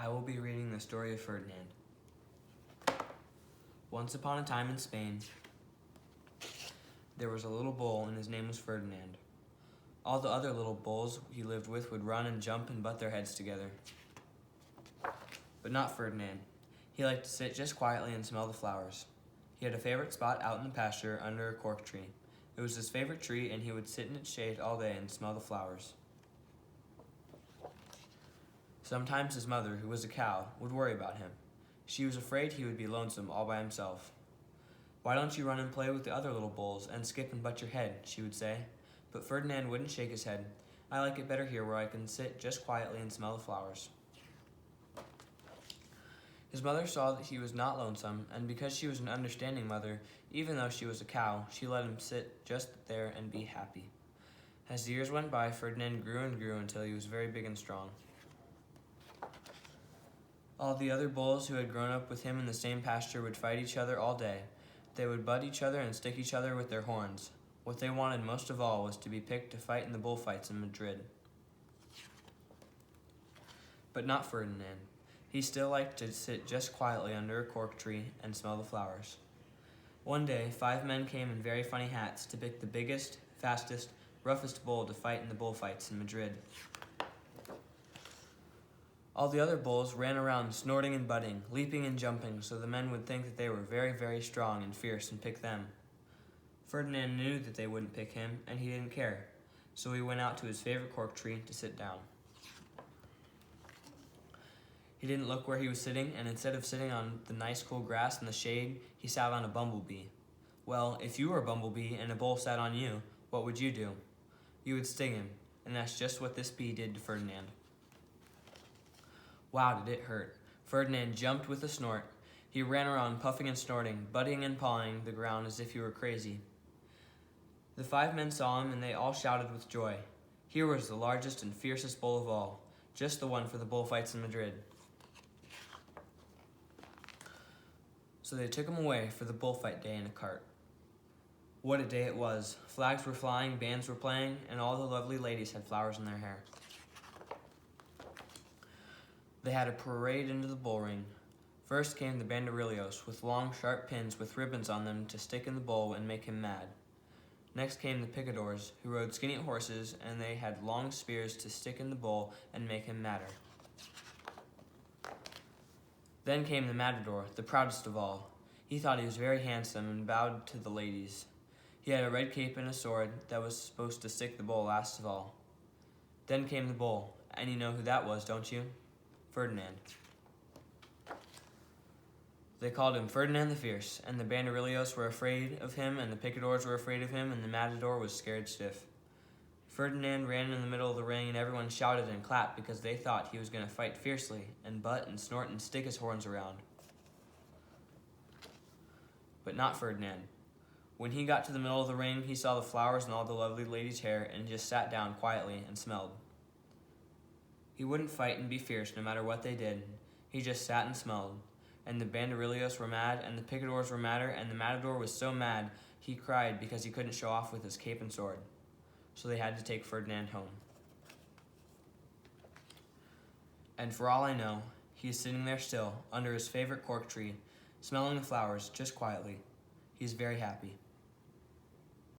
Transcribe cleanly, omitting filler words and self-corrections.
I will be reading the story of Ferdinand. Once upon a time in Spain, there was a little bull and his name was Ferdinand. All the other little bulls he lived with would run and jump and butt their heads together. But not Ferdinand. He liked to sit just quietly and smell the flowers. He had a favorite spot out in the pasture under a cork tree. It was his favorite tree, and he would sit in its shade all day and smell the flowers. Sometimes his mother, who was a cow, would worry about him. She was afraid he would be lonesome all by himself. "Why don't you run and play with the other little bulls and skip and butt your head?" she would say. But Ferdinand wouldn't shake his head. "I like it better here where I can sit just quietly and smell the flowers." His mother saw that he was not lonesome, and because she was an understanding mother, even though she was a cow, she let him sit just there and be happy. As the years went by, Ferdinand grew and grew until he was very big and strong. All the other bulls who had grown up with him in the same pasture would fight each other all day. They would butt each other and stick each other with their horns. What they wanted most of all was to be picked to fight in the bullfights in Madrid. But not Ferdinand. He still liked to sit just quietly under a cork tree and smell the flowers. One day, 5 men came in very funny hats to pick the biggest, fastest, roughest bull to fight in the bullfights in Madrid. All the other bulls ran around snorting and butting, leaping and jumping, so the men would think that they were very, very strong and fierce and pick them. Ferdinand knew that they wouldn't pick him, and he didn't care, so he went out to his favorite cork tree to sit down. He didn't look where he was sitting, and instead of sitting on the nice cool grass in the shade, he sat on a bumblebee. Well, if you were a bumblebee and a bull sat on you, what would you do? You would sting him, and that's just what this bee did to Ferdinand. Wow, did it hurt. Ferdinand jumped with a snort. He ran around puffing and snorting, butting and pawing the ground as if he were crazy. The 5 men saw him, and they all shouted with joy. Here was the largest and fiercest bull of all, just the one for the bullfights in Madrid. So they took him away for the bullfight day in a cart. What a day it was. Flags were flying, bands were playing, and all the lovely ladies had flowers in their hair. They had a parade into the bull ring. First came the banderillos, with long, sharp pins with ribbons on them to stick in the bull and make him mad. Next came the picadors, who rode skinny horses, and they had long spears to stick in the bull and make him madder. Then came the matador, the proudest of all. He thought he was very handsome and bowed to the ladies. He had a red cape and a sword that was supposed to stick the bull last of all. Then came the bull, and you know who that was, don't you? Ferdinand. They called him Ferdinand the Fierce, and the banderillos were afraid of him, and the picadors were afraid of him, and the matador was scared stiff. Ferdinand ran in the middle of the ring, and everyone shouted and clapped because they thought he was going to fight fiercely and butt and snort and stick his horns around. But not Ferdinand. When he got to the middle of the ring, he saw the flowers and all the lovely ladies' hair and just sat down quietly and smelled. He wouldn't fight and be fierce no matter what they did. He just sat and smelled. And the banderillos were mad, and the picadors were madder, and the matador was so mad he cried because he couldn't show off with his cape and sword. So they had to take Ferdinand home. And for all I know, he is sitting there still, under his favorite cork tree, smelling the flowers just quietly. He is very happy.